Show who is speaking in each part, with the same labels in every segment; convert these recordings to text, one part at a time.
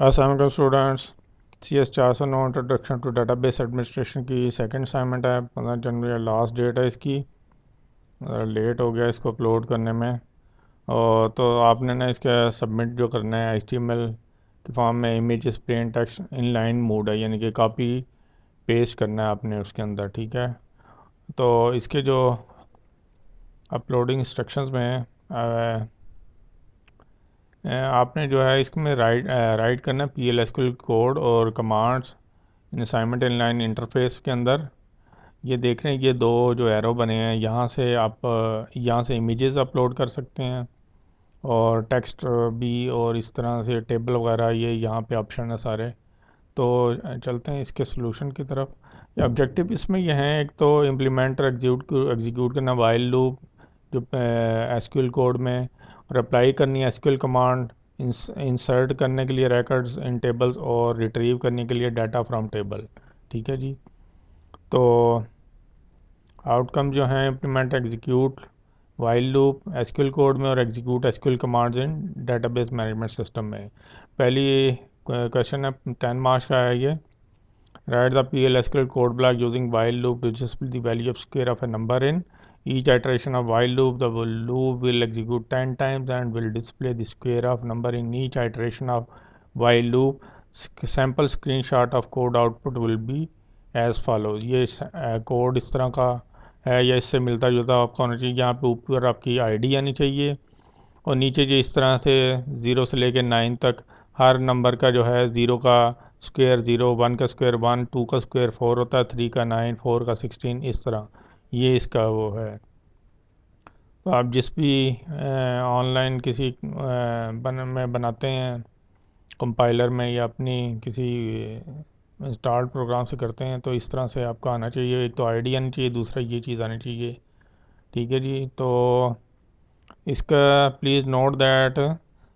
Speaker 1: अस्सलाम वालेकुम students. CS 409 introduction to database administration की सेकंड असाइनमेंट है। 15 जनवरी लास्ट डेट है इसकी। लेट हो गया इसको अपलोड करने में। और तो आपने ना इसका सबमिट जो करना है HTML के फॉर्म में images plain text inline mode है, यानी कि कॉपी पेस्ट करना है आपने उसके अंदर। ठीक है, तो इसके जो अपलोडिंग इंस्ट्रक्शंस में आपने जो है इसमें राइट करना है PL/SQL कोड और commands in assignment inline interface के अंदर। ये देख रहे हैं, ये दो जो एरो बने हैं, यहाँ से आप यहाँ से इमेजेस अपलोड कर सकते हैं और टेक्स्ट भी, और इस तरह से टेबल वगैरह, ये यहाँ पे ऑप्शन है सारे। तो चलते हैं इसके सोल्यूशन की तरफ। ऑब्जेक्टिव इसमें ये हैं, एक तो इम्प्लीमेंट और एग्जीक्यूट करना वाइल लूप जो SQL कोड में, और अप्लाई करनी है SQL कमांड इंसर्ट करने के लिए रिकॉर्ड्स इन टेबल्स और रिट्रीव करने के लिए डाटा फ्रॉम टेबल। ठीक है जी। तो आउटकम जो हैं, implement execute while loop SQL code में और execute SQL commands in database management system में। पहली क्वेश्चन है, 10 मार्क्स का है ये। Right the PL/SQL code block using while loop to display the value of square of a number in each iteration of while loop. The loop will execute 10 times and will display the square of number in each iteration of while loop. Sample screenshot of code output will be as follows. ये code इस तरह का है या इससे मिलता जुलता आपका होना चाहिए। यहाँ पे ऊपर आपकी ID आनी चाहिए और नीचे जो इस तरह से 0 से लेकर 9 तक हर नंबर का जो है, 0 का स्क्वायर 0, 1 का स्क्वायर 1, 2 का स्क्वायर 4 होता है, 3 का 9, 4 का 16, इस तरह ये इसका वो है। तो आप जिस भी ऑनलाइन किसी में बनाते हैं, कंपाइलर में या अपनी किसी इंस्टॉल्ड प्रोग्राम से करते हैं, तो इस तरह से आपका आना चाहिए। एक तो ID आनी चाहिए, दूसरा ये चीज़ आनी चाहिए। ठीक है जी। तो इसका please note that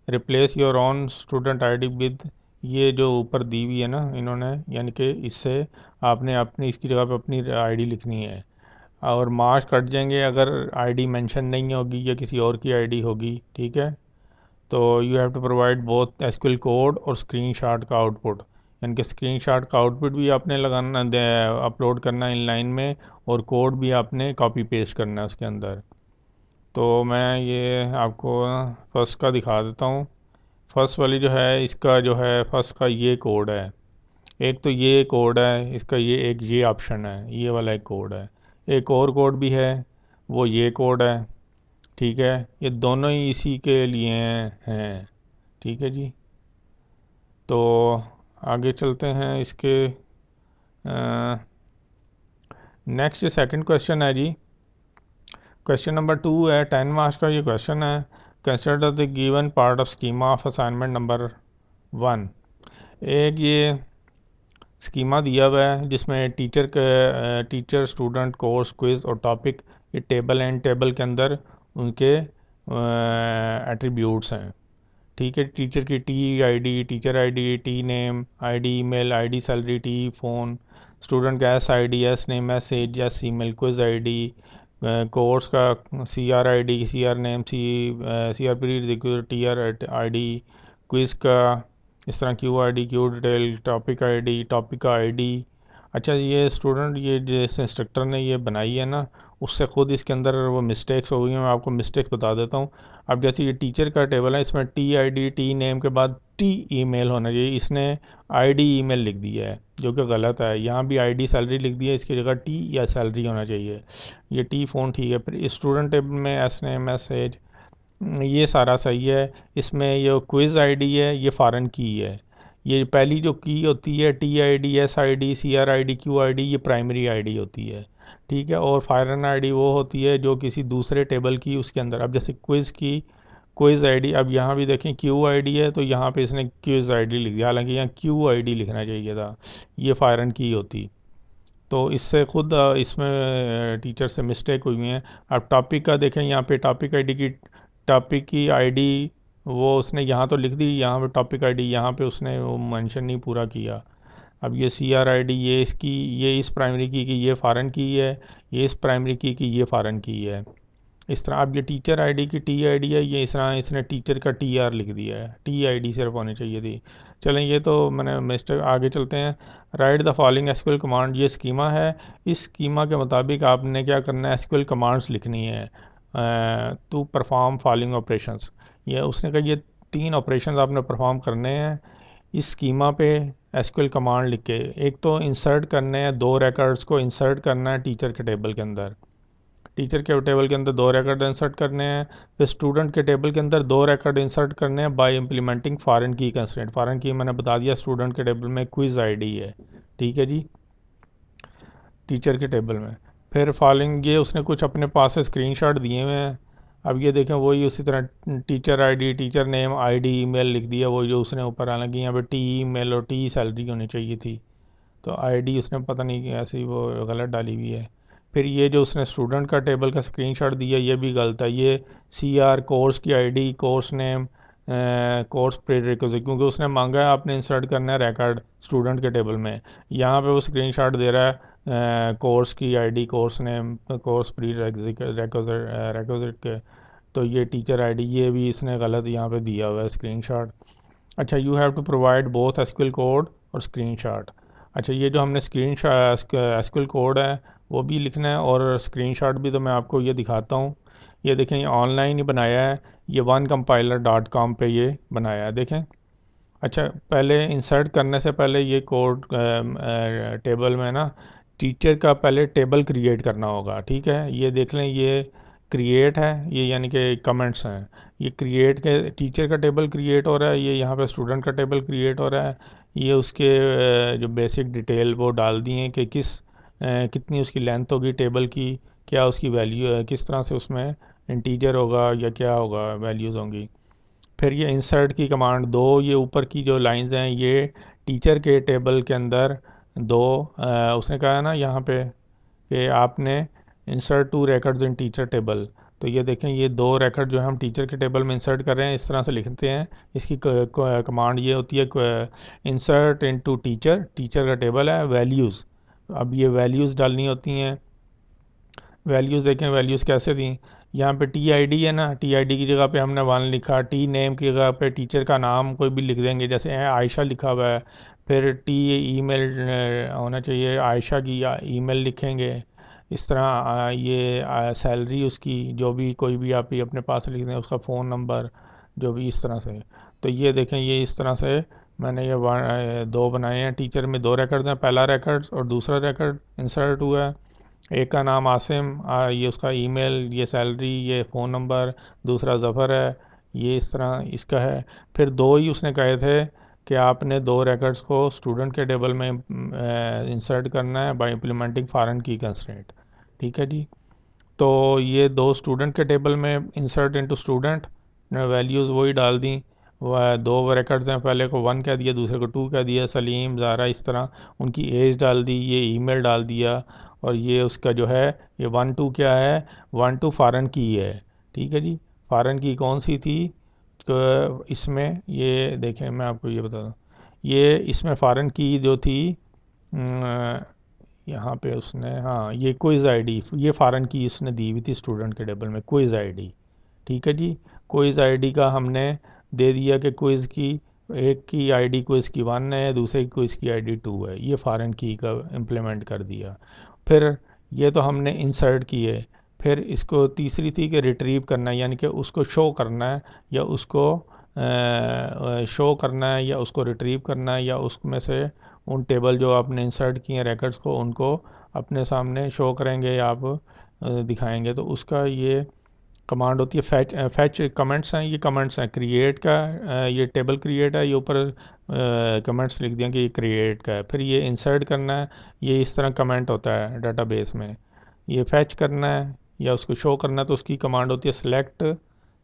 Speaker 1: replace your on student ID with, ये जो ऊपर दी हुई है ना इन्होंने, यानी कि इससे आपने अपनी इसकी जगह पे अपनी ID लिखनी है। और मार्क्स कट जाएंगे अगर ID मेंशन नहीं होगी या किसी और की ID होगी। ठीक है, तो you have to provide both SQL code और स्क्रीनशॉट का आउटपुट, यानी कि स्क्रीनशॉट का आउटपुट भी आपने लगाना, अपलोड करना इनलाइन में, और कोड भी आपने कॉपी पेस्ट करना है उसके अंदर। तो मैं ये आपको फर्स्ट का दिखा देता हूँ। फर्स्ट वाली जो है, इसका जो है फर्स्ट का ये कोड है। एक तो ये कोड है इसका, ये एक ये ऑप्शन है, ये वाला एक कोड है। एक और कोड भी है, वो ये कोड है। ठीक है, ये दोनों ही इसी के लिए हैं। ठीक है जी। तो आगे चलते हैं इसके। नेक्स्ट सेकंड क्वेश्चन है जी। क्वेश्चन नंबर 2 है, 10 मार्क्स का ये क्वेश्चन है। Consider the given part of schema of assignment number 1। एक ये स्कीमा दिया हुआ है जिसमें टीचर स्टूडेंट कोर्स क्विज और टॉपिक, ये टेबल एंड टेबल के अंदर उनके एट्रीब्यूट्स हैं। ठीक है, टीचर की TID, teacher ID, TNAME, ID email, ID salary, phone. Student का SID, SNAME, message, email, quiz ID, course का CR ID, CR name, CR TR ID, quiz का इस तरह QID, क्यू डिटेल, टॉपिक का ID। अच्छा, ये student, ये जिस इंस्ट्रक्टर ने ये बनाई है ना, उससे ख़ुद इसके अंदर वो मिस्टेक्स हो गई हैं। मैं आपको मिस्टेक्स बता देता हूँ। अब जैसे ये टीचर का टेबल है, इसमें TID, TNAME के बाद T ईमेल होना चाहिए, इसने ID ईमेल लिख दिया है जो कि गलत है। यहाँ भी ID सैलरी लिख दिया है, इसकी जगह T या सैलरी होना चाहिए। ये T फ़ोन ठीक है। फिर स्टूडेंट टेबल में SNAME, मैसेज, ये सारा सही है। इसमें ये क्विज़ ID है, ये फ़ॉरेन की है। ये पहली जो की होती है TID, SID, CRID, QID, ये प्राइमरी ID होती है। ठीक है, और फॉरेन ID वो होती है जो किसी दूसरे टेबल की उसके अंदर। अब जैसे क्विज़ की क्विज़ ID, अब यहाँ भी देखें QID है, तो यहाँ पे इसने क्विज़ ID लिख दिया, हालांकि यहाँ QID लिखना चाहिए था, ये फॉरेन की होती। तो इससे खुद इसमें टीचर से मिस्टेक हुई है। अब टॉपिक का देखें, यहाँ पे टॉपिक की ID वो उसने यहाँ तो लिख दी, यहाँ पे टॉपिक ID, यहाँ पे उसने वो मेंशन नहीं पूरा किया। अब ये CRID, ये इसकी, ये इस प्राइमरी की ये फ़ॉरेन की है, ये इस प्राइमरी की ये फ़ॉरेन की है। इस तरह अब ये टीचर आईडी की टी आईडी है, ये इस तरह इसने टीचर का टी आर लिख दिया है, टी आईडी सिर्फ होनी चाहिए थी। चलें ये तो मैंने मिस्टेक, आगे चलते हैं। Right the following SQL command, ये स्कीमा है। इस स्कीमा के मुताबिक आपने क्या करना है, एसक्यूएल कमांड्स लिखनी है टू परफॉर्म फॉलोइंग ऑपरेशंस। ये उसने कहा ये 3 ऑपरेशंस आपने परफॉर्म करने हैं इस स्कीमा पे एसक्यूएल कमांड लिख के। एक तो इंसर्ट करने हैं 2 रिकॉर्ड्स को इंसर्ट करना है टीचर के टेबल के अंदर, टीचर के टेबल के अंदर 2 रिकॉर्ड इंसर्ट करने हैं। फिर स्टूडेंट के टेबल के अंदर 2 रिकॉर्ड इंसर्ट करने हैं बाय इम्प्लीमेंटिंग फॉरेन की कंस्ट्रेंट। फॉरेन की मैंने बता दिया, स्टूडेंट के टेबल में क्विज आईडी है, ठीक है जी, टीचर के टेबल में। फिर फॉलोइंग ये उसने कुछ अपने पास से स्क्रीनशॉट दिए हुए हैं। अब ये देखें वही उसी तरह teacher ID, teacher name, ID, email लिख दिया वही जो उसने ऊपर, हालांकि यहाँ पे टी ईमेल और टी सैलरी होनी चाहिए थी, तो आईडी उसने पता नहीं ऐसे ही वो गलत डाली हुई है। फिर ये जो उसने स्टूडेंट का टेबल का स्क्रीनशॉट दिया ये भी गलत है। ये सी आर कोर्स की ID, course name, course prerequisite, क्योंकि उसने मांगा है आपने इंसर्ट करना है रिकॉर्ड स्टूडेंट के टेबल में, यहाँ पे वो स्क्रीनशॉट दे रहा है कोर्स की ID, course name, course prerequisite के। तो ये टीचर आईडी ये भी इसने गलत यहाँ पे दिया हुआ है स्क्रीनशॉट। अच्छा, you have to provide both SQL code और स्क्रीनशॉट। अच्छा, ये जो हमने एसक्यूएल कोड है वो भी लिखना है और स्क्रीनशॉट भी, तो मैं आपको ये दिखाता हूँ। ये देखें ये ऑनलाइन ही बनाया है, ये onecompiler.com पे ये बनाया है, देखें। अच्छा, पहले इंसर्ट करने से पहले ये कोड टेबल में ना टीचर का पहले टेबल क्रिएट करना होगा, ठीक है। ये देख लें ये क्रिएट है, ये यानी कि कमेंट्स हैं। ये क्रिएट के टीचर का टेबल क्रिएट हो रहा है, ये यहाँ पे स्टूडेंट का टेबल क्रिएट हो रहा है। ये उसके जो बेसिक डिटेल वो डाल दिए हैं कि कितनी उसकी लेंथ होगी टेबल की, क्या उसकी वैल्यू है, किस तरह से उसमें इंटीजर होगा या क्या होगा, वैल्यूज़ होंगी। फिर ये इंसर्ट की कमांड दो, ये ऊपर की जो लाइंस हैं ये टीचर के टेबल के अंदर दो, उसने कहा है ना यहाँ पे कि आपने insert 2 records in teacher table. तो ये देखें ये 2 रिकॉर्ड जो है हम टीचर के टेबल में इंसर्ट कर रहे हैं, इस तरह से लिखते हैं। इसकी कमांड ये होती है इंसर्ट इनटू टीचर, टीचर का टेबल है, वैल्यूज़। अब ये वैल्यूज़ डालनी होती हैं। वैल्यूज़ देखें वैल्यूज़ कैसे दी, यहाँ पे टी आई डी है ना, टी आई डी की जगह पे हमने 1 लिखा, टी नेम की जगह पे टीचर का नाम कोई भी लिख देंगे, जैसे आयशा लिखा हुआ है। फिर टी ईमेल होना चाहिए आयशा की, या ईमेल लिखेंगे इस तरह। ये सैलरी उसकी जो भी कोई भी आप ही अपने पास लिख दें, उसका फ़ोन नंबर जो भी इस तरह से। तो ये देखें ये इस तरह से मैंने ये 2 बनाए हैं। टीचर में 2 रिकॉर्ड्स हैं, पहला रिकॉर्ड और दूसरा रिकॉर्ड इंसर्ट हुआ है। एक का नाम आसिम, ये उसका ईमेल, ये सैलरी, ये फ़ोन नंबर। दूसरा ज़फ़र है, ये इस तरह इसका है। फिर 2 ही उसने कहे थे कि आपने 2 रिकॉर्ड्स को स्टूडेंट के टेबल में इंसर्ट करना है बाय इम्प्लीमेंटिंग फॉरेन की कंस्ट्रेंट, ठीक है जी। तो ये 2 स्टूडेंट के टेबल में इंसर्ट इनटू स्टूडेंट, वैल्यूज़ वही डाल दी। वह 2 रिकॉर्ड्स हैं, पहले को 1 कह दिया, दूसरे को 2 कह दिया, सलीम, ज़ारा, इस तरह उनकी एज डाल दी, ये ईमेल डाल दिया। और ये उसका जो है ये 1 2 क्या है, 1 2 फॉरेन की है, ठीक है जी। फॉरेन की कौन सी थी, तो इसमें ये देखें मैं आपको ये बता दूँ, ये इसमें फॉरेन की जो थी यहाँ पे उसने, हाँ ये क्विज़ आईडी, ये फॉरेन की इसने दी हुई थी स्टूडेंट के टेबल में, क्विज़ आईडी, ठीक है जी। क्विज़ आईडी का हमने दे दिया कि क्विज़ की एक की आईडी क्विज़ की 1 है, दूसरे की क्विज़ की आईडी 2 है, ये फॉरेन की का इम्प्लीमेंट कर दिया। फिर ये तो हमने इंसर्ट किए। फिर इसको तीसरी थी कि रिट्रीव करना है, यानी कि उसको शो करना है या उसको शो करना है या उसको रिट्रीव करना है, या उसमें से उन टेबल जो आपने इंसर्ट किए हैं रिकॉर्ड्स को उनको अपने सामने शो करेंगे या आप दिखाएंगे। तो उसका ये कमांड होती है फैच। फैच कमेंट्स हैं, ये कमेंट्स हैं क्रिएट का, ये टेबल क्रिएट है, ये ऊपर कमेंट्स लिख दिया कि ये क्रिएट का है। फिर ये इंसर्ट करना है, ये इस तरह कमेंट होता है डाटाबेस में। ये फैच करना है या उसको शो करना है, तो उसकी कमांड होती है select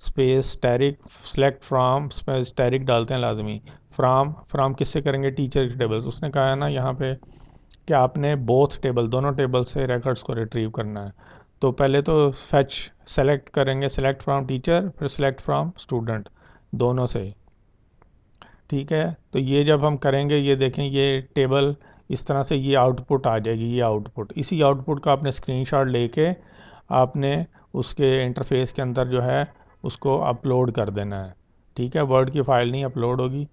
Speaker 1: space asterisk, select from asterisk डालते हैं लाजमी। फ्राम किससे करेंगे, टीचर के टेबल। उसने कहा है ना यहाँ पे कि आपने बोथ टेबल, दोनों टेबल से रिकॉर्ड्स को रिट्रीव करना है। तो पहले तो फैच सेलेक्ट करेंगे, सेलेक्ट फ्रॉम टीचर, फिर सेलेक्ट फ्रॉम स्टूडेंट, दोनों से, ठीक है। तो ये जब हम करेंगे ये देखें ये टेबल इस तरह से ये आउटपुट आ जाएगी, ये आउटपुट, इसी आउटपुट का आपने स्क्रीनशॉट लेके आपने उसके इंटरफेस के अंदर जो है उसको अपलोड कर देना है। ठीक है, वर्ड की फ़ाइल नहीं अपलोड होगी।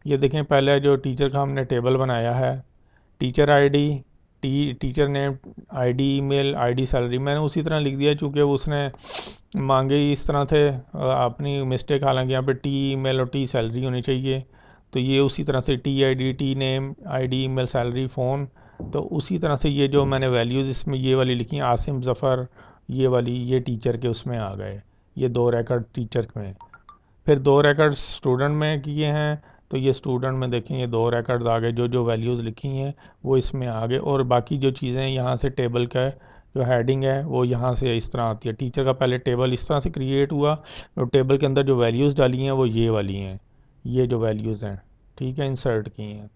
Speaker 1: ये देखें, पहले जो टीचर का हमने टेबल बनाया है, teacher ID, teacher name, ID, email, ID, salary, मैंने उसी तरह लिख दिया चूँकि उसने मांगे ही इस तरह थे। अपनी मिस्टेक, हालांकि यहाँ पे टी ईमेल और टी सैलरी होनी चाहिए, तो ये उसी तरह से T ID, T name, ID, email, salary, phone, तो उसी तरह से ये जो मैंने वैल्यूज़ इसमें ये वाली लिखी, आसिम ज़फ़र, ये वाली, ये टीचर के उसमें आ गए, ये 2 रिकॉर्ड टीचर में। फिर 2 रिकॉर्ड स्टूडेंट में किए हैं, तो ये स्टूडेंट में देखें ये 2 रिकॉर्ड्स आ गए, जो जो वैल्यूज़ लिखी हैं वो इसमें आ गए। और बाकी जो चीज़ें यहाँ से टेबल का जो हेडिंग है वो यहाँ से इस तरह आती है। टीचर का पहले टेबल इस तरह से क्रिएट हुआ, और टेबल के अंदर जो वैल्यूज़ डाली हैं वो ये वाली हैं, ये जो वैल्यूज़ हैं, ठीक है, इंसर्ट की हैं।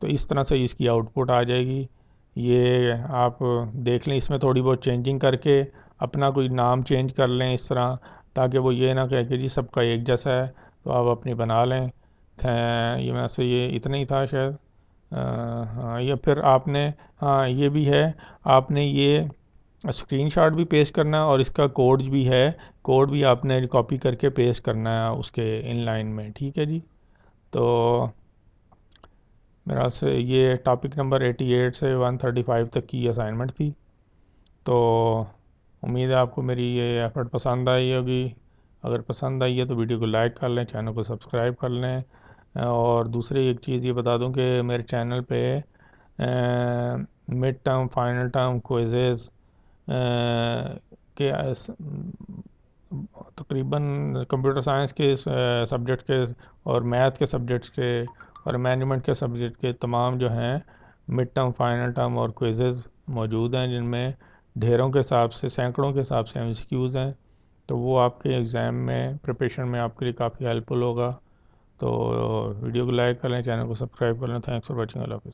Speaker 1: तो इस तरह से इसकी आउटपुट आ जाएगी। ये आप देख लें, इसमें थोड़ी बहुत चेंजिंग करके अपना कोई नाम चेंज कर लें इस तरह, ताकि वो ये ना कहे कि जी सबका एक जैसा है, तो आप अपनी बना लें। ये मैं से ये इतना ही था शायद। हाँ, या फिर आपने, हाँ ये भी है, आपने ये स्क्रीनशॉट भी पेस्ट करना है और इसका कोड भी है, कोड भी आपने कॉपी करके पेस्ट करना है उसके इनलाइन में। ठीक है जी। तो मेरा से ये टॉपिक नंबर 88 से 135 तक की असाइनमेंट थी। तो उम्मीद है आपको मेरी ये एफर्ट पसंद आई होगी। अगर पसंद आई है तो वीडियो को लाइक कर लें, चैनल को सब्सक्राइब कर लें। और दूसरी एक चीज़ ये बता दूं कि मेरे चैनल पे मिड टर्म, फाइनल टर्म, क्विज़ेज़ के तकरीबन कंप्यूटर साइंस के सब्जेक्ट के और मैथ के सब्जेक्ट्स के और मैनेजमेंट के सब्जेक्ट के तमाम जो हैं मिड टर्म, फाइनल टर्म और क्विज़ेज़ मौजूद हैं, जिनमें ढेरों के हिसाब से, सैकड़ों के हिसाब से एमसीक्यूज़ हैं। तो वो आपके एग्ज़ाम में प्रिपरेशन में आपके लिए काफ़ी हेल्पफुल होगा। तो वीडियो को लाइक कर लें, चैनल को सब्सक्राइब कर लें। Thanks for watching. अल्लाह हाफ़िज़।